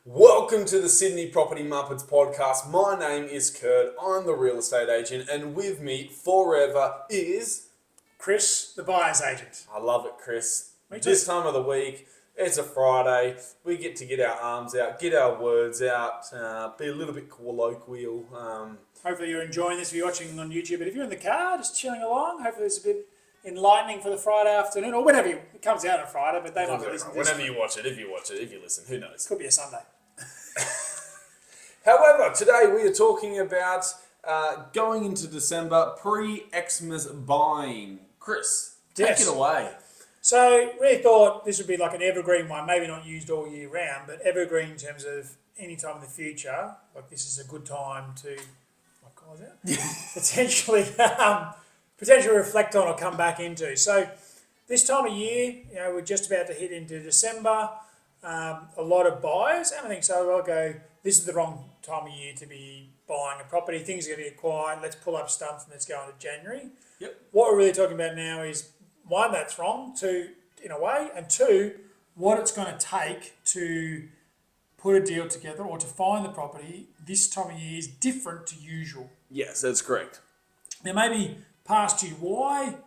Welcome to the Sydney Property Muppets podcast. My name is Kurt. I'm the real estate agent, and with me forever is Chris, the buyer's agent. I love it, Chris. Me too. This time of the week, it's a Friday. We get to get our arms out, get our words out, be a little bit colloquial. Hopefully you're enjoying this if you're watching on YouTube. But if you're in the car, just chilling along, hopefully it's a bit enlightening for the Friday afternoon, or whenever it comes out on Friday. But they might be listening to this. Whenever you watch it, if you listen, who knows? Could be a Sunday. However, today we are talking about going into December, pre-Xmas buying. Chris, take Yes. it away. So really thought this would be like an evergreen one, maybe not used all year round, but evergreen in terms of any time in the future. Like this is a good time to, what call it? potentially reflect on or come back into. So this time of year, we're just about to hit into December. A lot of buyers, and I think so. I'll go. This is the wrong time of year to be buying a property. Things are going to get quiet. Let's pull up stumps and let's go into January. Yep. What we're really talking about now is one, that's wrong. Two, in a way, and two, what it's going to take to put a deal together or to find the property this time of year is different to usual. Yes, that's correct. Now, maybe past you, why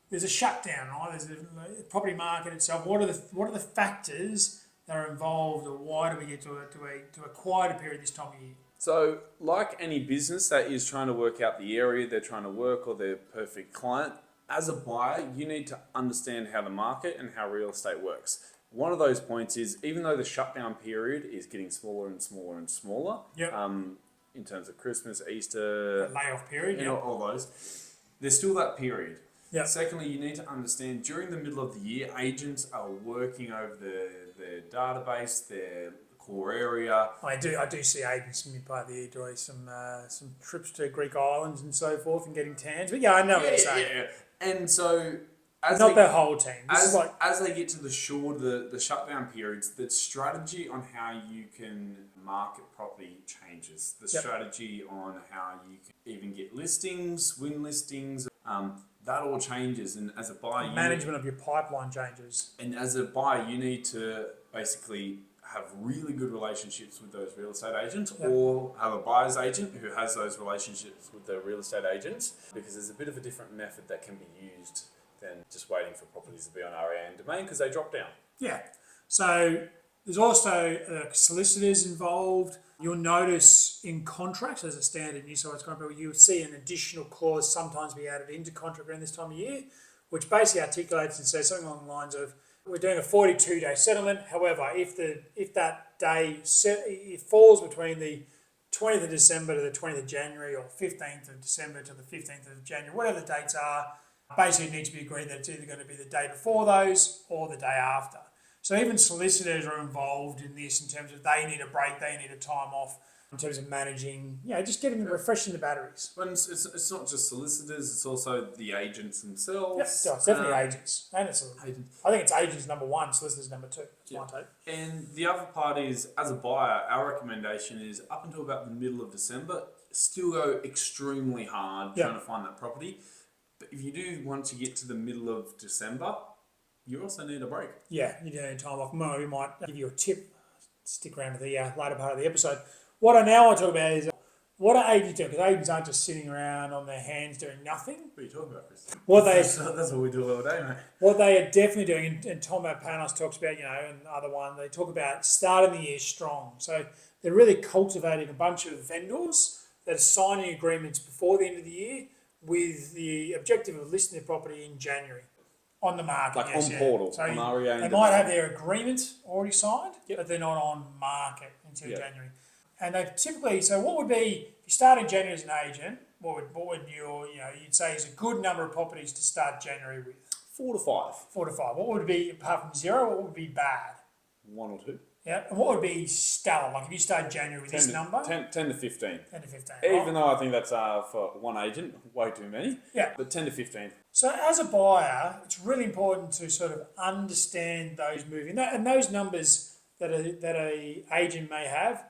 there's a shutdown, right? There's the property market itself. What are the factors that are involved, or why do we get to a quieter period this time of year? So, like any business that is trying to work out the area they're trying to work or their perfect client, as a buyer, you need to understand how the market and how real estate works. One of those points is, even though the shutdown period is getting smaller and smaller and smaller, Yep. In terms of Christmas, Easter, The layoff period, all those, there's still that period. Yep. Secondly, you need to understand during the middle of the year, agents are working over their database, their core area. I do see agents in part of the year doing some trips to Greek islands and so forth and getting tans. But I know what you're saying. Yeah. And so, Not the whole team. As they get to the shutdown periods, the strategy on how you can market property changes. The strategy on how you can even get listings, win listings, that all changes. And as a buyer, management of your pipeline changes. And as a buyer, you need to basically have really good relationships with those real estate agents, or have a buyer's agent who has those relationships with the real estate agents, because there's a bit of a different method that can be used than just waiting for properties to be on REA and domain, because they drop down. Yeah. So there's also solicitors involved. You'll notice in contracts, as a standard New South Wales contract, you'll see an additional clause sometimes be added into contract around this time of year, which basically articulates and says something along the lines of, we're doing a 42-day settlement. However, if that day it falls between the 20th of December to the 20th of January, or 15th of December to the 15th of January, whatever the dates are, basically it needs to be agreed that it's either going to be the day before those or the day after. So even solicitors are involved in this in terms of they need a break, they need a time off, in terms of managing, just refreshing the batteries. But it's not just solicitors, it's also the agents themselves. Yep, it's definitely agents. And it's agents. I think it's agents number one, solicitors number two. That's my take. And the other part is, as a buyer, our recommendation is up until about the middle of December, still go extremely hard trying to find that property. But if you do want to get to the middle of December, you also need a break. Yeah, you do need time off. We might give you a tip. Stick around to the later part of the episode. What I now want to talk about is, what are agents doing? Because agents aren't just sitting around on their hands doing nothing. What are you talking about, Chris? That's what we do all day, mate. What they are definitely doing, and Tom Panos talks about, and the other one, they talk about starting the year strong. So they're really cultivating a bunch of vendors that are signing agreements before the end of the year with the objective of listing their property in January on the market. Like on portal, so on REA. They might have their agreement already signed, but they're not on market until January. And they typically, so what would be, if you start in January as an agent, what would you'd say is a good number of properties to start January with? 4 to 5. 4 to 5. What would be, apart from 0, what would be bad? 1 or 2. Yeah, and what would be stellar? Like if you start January with this number? 10 to 15. 10 to 15. Even though I think that's for one agent, way too many. Yeah. But 10 to 15. So as a buyer, it's really important to sort of understand those moving. And those numbers that a agent may have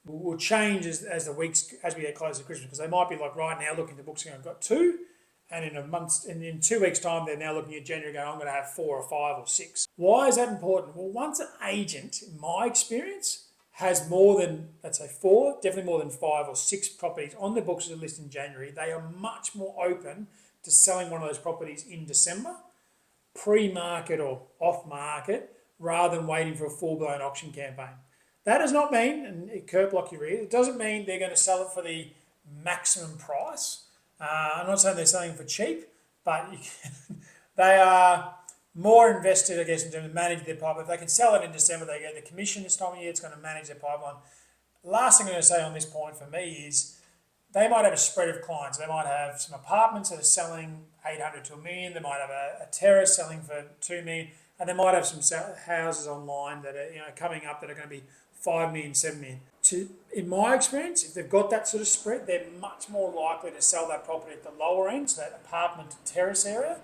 will change as the weeks, as we get closer to Christmas, because they might be like right now looking at the books and I've got 2, and in 2 weeks' time they're now looking at January going, I'm going to have 4 or 5 or 6. Why is that important? Well, once an agent, in my experience, has more than, let's say, 4, definitely more than 5 or 6 properties on their books as a list in January, they are much more open to selling one of those properties in December, pre-market or off-market, rather than waiting for a full-blown auction campaign. That does not mean, and Kurt block your ears, it doesn't mean they're going to sell it for the maximum price. I'm not saying they're selling for cheap, but they are more invested, I guess, in terms of managing their pipeline. If they can sell it in December, they get the commission this time of year, it's going to manage their pipeline. Last thing I'm going to say on this point for me is they might have a spread of clients. They might have some apartments that are selling 800 to a million. They might have a terrace selling for 2 million, and they might have some houses online that are coming up that are going to be 5 million, 7 million. In my experience, if they've got that sort of spread, they're much more likely to sell that property at the lower end, so that apartment to terrace area,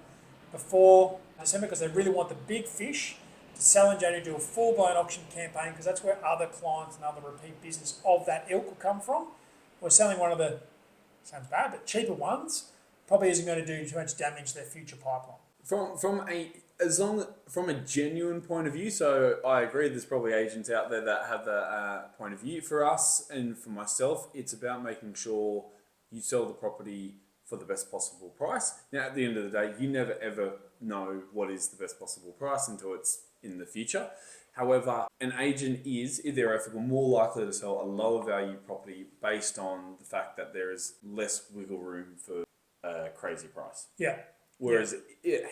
before December, because they really want the big fish to sell in January, do a full-blown auction campaign, because that's where other clients and other repeat business of that ilk will come from. We're selling one of the, sounds bad, but cheaper ones, probably isn't going to do too much damage to their future pipeline. From a genuine point of view, so I agree there's probably agents out there that have the point of view. For us and for myself, it's about making sure you sell the property for the best possible price. Now, at the end of the day, you never ever know what is the best possible price until it's in the future. However, an agent is theoretically more likely to sell a lower value property based on the fact that there is less wiggle room for a crazy price. Yeah. Whereas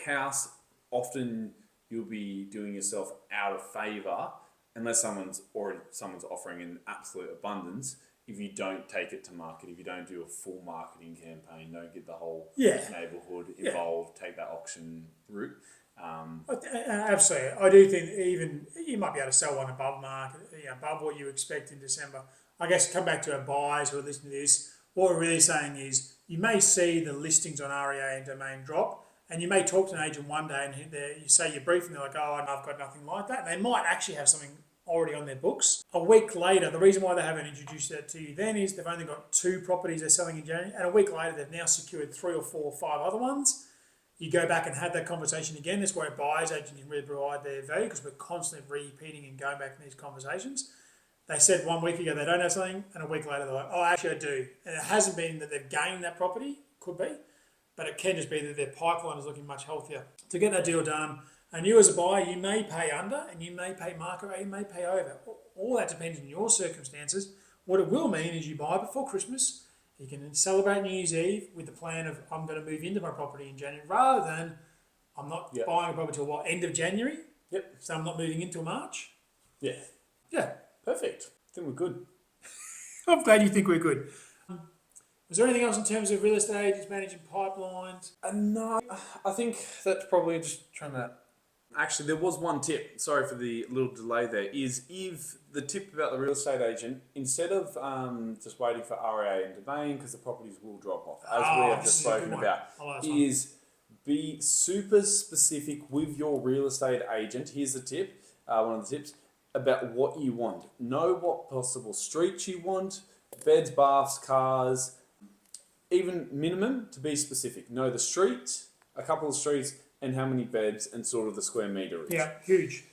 house, often you'll be doing yourself out of favour unless someone's offering in absolute abundance. If you don't take it to market, if you don't do a full marketing campaign, don't get the whole neighbourhood involved, take that auction route. Absolutely. I do think even you might be able to sell one above market, above what you expect in December. I guess come back to our buyers who are listening to this. What we're really saying is you may see the listings on REA and Domain drop, and you may talk to an agent one day and you say you're briefing, they're like, oh, I've got nothing like that. And they might actually have something already on their books. A week later, the reason why they haven't introduced that to you then is they've only got 2 properties they're selling in January, and a week later they've now secured 3 or 4 or 5 other ones. You go back and have that conversation again. That's where a buyer's agent can really provide their value, because we're constantly repeating and going back in these conversations. They said 1 week ago they don't have something, and a week later they're like, oh, actually I do. And it hasn't been that they've gained that property, could be, but it can just be that their pipeline is looking much healthier. To get that deal done, and you as a buyer, you may pay under and you may pay market rate, you may pay over. All that depends on your circumstances. What it will mean is you buy before Christmas, you can celebrate New Year's Eve with the plan of I'm going to move into my property in January, rather than I'm not buying a property till end of January. Yep. So I'm not moving into March. Yeah. Yeah. Perfect. I think we're good. I'm glad you think we're good. Was there anything else in terms of real estate agents managing pipelines? No, I think that's probably just trying to... Actually, there was one tip. Sorry for the little delay there. Is if the tip about the real estate agent, instead of just waiting for REA and Domain, because the properties will drop off, as we have just spoken about, is be super specific with your real estate agent. Here's the tip, one of the tips, about what you want. Know what possible streets you want, beds, baths, cars, even minimum to be specific. Know the street, a couple of streets, and how many beds and sort of the square meterage. Yeah, huge.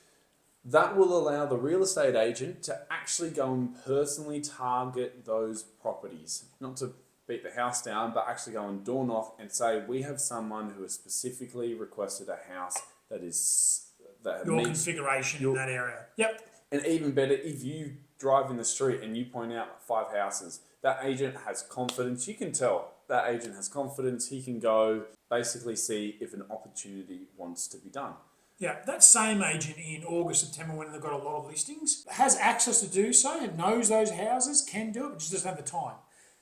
That will allow the real estate agent to actually go and personally target those properties. Not to beat the house down, but actually go and door knock and say, we have someone who has specifically requested a house that is... that your configuration in that area. Yep. And even better, if you drive in the street and you point out 5 houses, that agent has confidence. You can tell that agent has confidence. He can go basically see if an opportunity wants to be done. Yeah, that same agent in August, September, when they've got a lot of listings, has access to do so and knows those houses, can do it, but just doesn't have the time.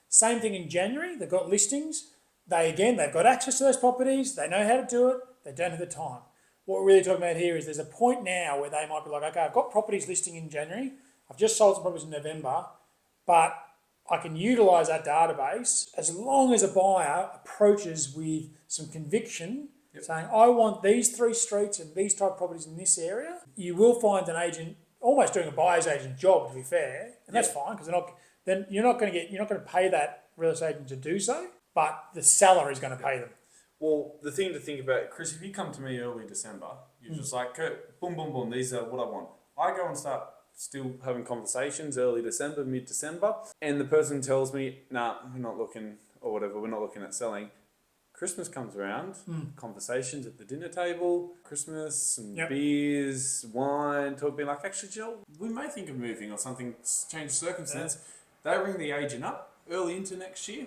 Same thing in January, they've got listings. They've got access to those properties. They know how to do it. They don't have the time. What we're really talking about here is there's a point now where they might be like, okay, I've got properties listing in January. I've just sold some properties in November, but I can utilise that database as long as a buyer approaches with some conviction, saying, I want these 3 streets and these type of properties in this area. You will find an agent almost doing a buyer's agent job, to be fair, and that's fine, because you're not going to pay that real estate agent to do so, but the seller is going to pay them. Well, the thing to think about, Chris, if you come to me early December, you're just like, Kurt, boom, boom, boom, these are what I want. I go and start still having conversations early December, mid-December, and the person tells me, nah, we're not looking, or whatever, we're not looking at selling. Christmas comes around, conversations at the dinner table, Christmas and beers, wine, being like, actually, Jill, we may think of moving or something, change circumstance. They ring the agent up early into next year,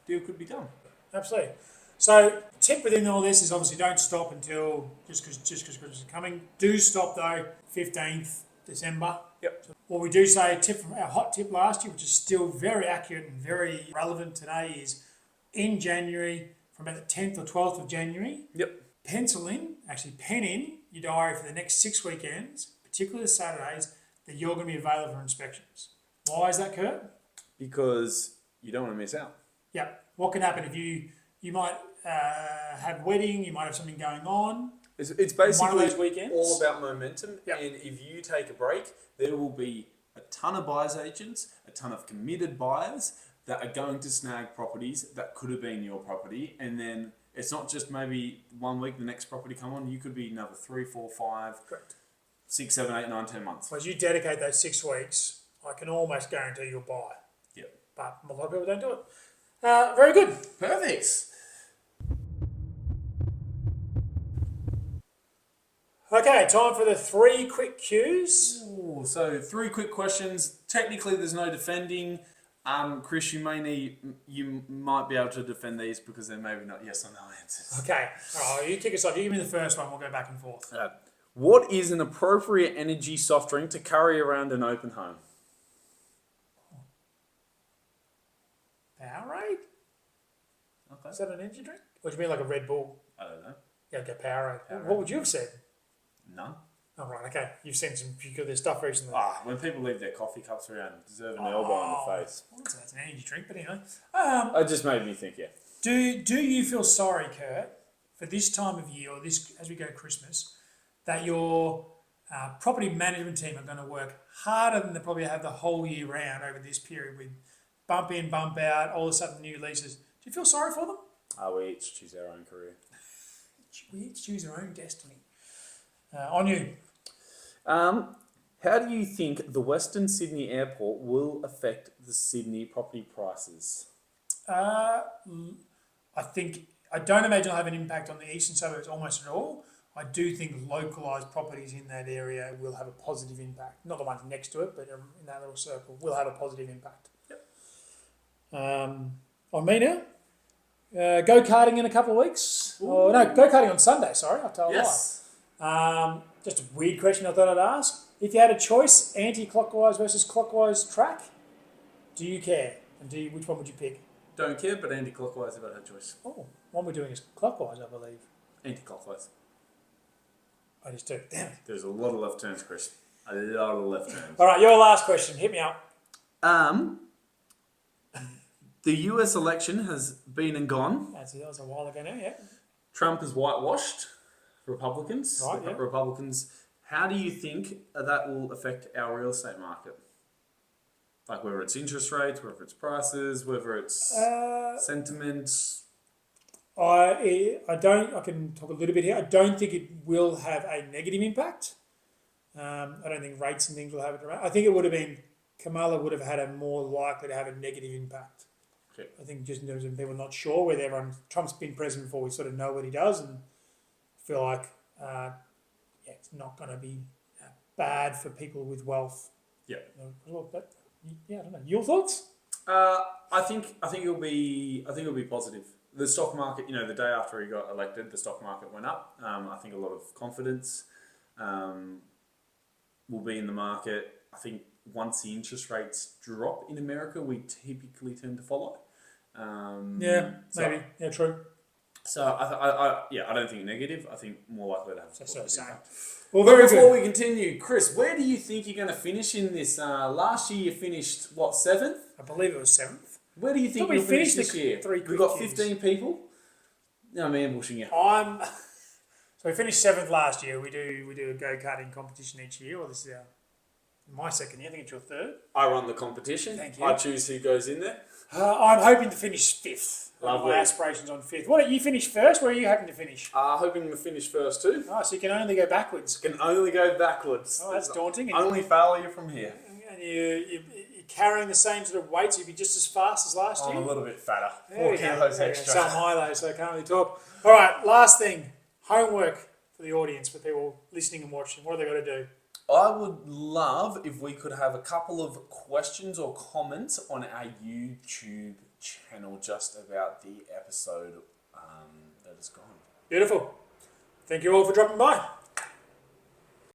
deal could be done. Absolutely. So, tip within all this is obviously don't stop until just because Christmas is coming. Do stop though, 15th December. Yep. What we do say, tip from our hot tip last year, which is still very accurate and very relevant today, is in January, from about the 10th or 12th of January, pen in your diary for the next 6 weekends, particularly the Saturdays, that you're going to be available for inspections. Why is that, Kurt? Because you don't want to miss out. Yeah. What can happen if you might have a wedding, you might have something going on. It's basically one of those weekends. All about momentum. Yep. And if you take a break, there will be a ton of buyers agents, a ton of committed buyers that are going to snag properties that could have been your property. And then it's not just maybe 1 week, the next property come on. You could be another 3, 4, 5, 6, 7, 8, 9, 10 months. Well, as you dedicate those 6 weeks, I can almost guarantee you'll buy. Yep. But a lot of people don't do it. Very good. Perfect. Okay, time for the 3 quick cues. Ooh, so 3 quick questions. Technically, there's no defending. Chris, you might be able to defend these because they're maybe not yes or no answers. Okay. All right, you kick us off. You give me the first one. We'll go back and forth. What is an appropriate energy soft drink to carry around an open home? Powerade? Okay. Is that an energy drink? Or do you mean like a Red Bull? I don't know. Yeah, okay, Powerade. What would you have said? None. Oh, right, okay. You've seen some peculiar stuff recently. When people leave their coffee cups around, deserve an elbow in the face. Well, that's an energy drink, but anyway. It just made me think, yeah. Do you feel sorry, Kurt, for this time of year, or this as we go to Christmas, that your property management team are going to work harder than they probably have the whole year round over this period with bump in, bump out, all of a sudden new leases? Do you feel sorry for them? We each choose our own career. We each choose our own destiny. On you. How do you think the Western Sydney Airport will affect the Sydney property prices? I don't imagine it'll have an impact on the eastern suburbs almost at all. I do think localised properties in that area will have a positive impact. Not the ones next to it, but in that little circle will have a positive impact. Yep. On me now. Go-karting in a couple of weeks. Oh, no, go-karting on Sunday, sorry. I told you. Just a weird question I thought I'd ask. If you had a choice, anti-clockwise versus clockwise track, do you care? And which one would you pick? Don't care, but anti-clockwise if I had a choice. Oh, one we're doing is clockwise, I believe. Anti-clockwise. I just do. Damn it. There's a lot of left turns, Chris. A lot of left turns. All right, your last question. Hit me up. The US election has been and gone. That was a while ago now, yeah. Trump has whitewashed Republicans. Right, yeah. Republicans. How do you think that will affect our real estate market? Like whether it's interest rates, whether it's prices, whether it's sentiment. I can talk a little bit here. I don't think it will have a negative impact. I don't think rates and things will have it. I think it would have been, Kamala would have had a more likely to have a negative impact. Okay. I think just in terms of people not sure whether Trump's been president before, we sort of know what he does, and feel like it's not going to be bad for people with wealth. Yeah. But I don't know. Your thoughts? I think it'll be positive. The stock market, the day after he got elected, the stock market went up. I think a lot of confidence will be in the market. I think once the interest rates drop in America, we typically tend to follow. Maybe. Yeah, true. So I don't think negative. I think more likely to have a positive impact. Well, before we continue, Chris, where do you think you're going to finish in this? Last year you finised 7th? I believe it was 7th. Where do you think you'll finish this year? We've got 15 people. No, I'm ambushing you. So we finished 7th last year. We do a go-karting competition each year. Well, this is our My second year, I think it's your third. I run the competition. Thank you. I choose who goes in there. I'm hoping to finish fifth. Lovely. My aspirations on fifth. What, you finished first? Where are you hoping to finish? Hoping to finish first too. Oh, so you can only go backwards. Can only go backwards. Oh, that's daunting. And Only failure from here. you're carrying the same sort of weights. You'd be just as fast as last year. I'm a little bit fatter. There 4 you go. kilos There you go. extra. So am I though, so I can't really talk. All right, last thing. Homework for the audience, for people listening and watching. What have they got to do? I would love if we could have a couple of questions or comments on our YouTube channel just about the episode that is gone. Beautiful. Thank you all for dropping by.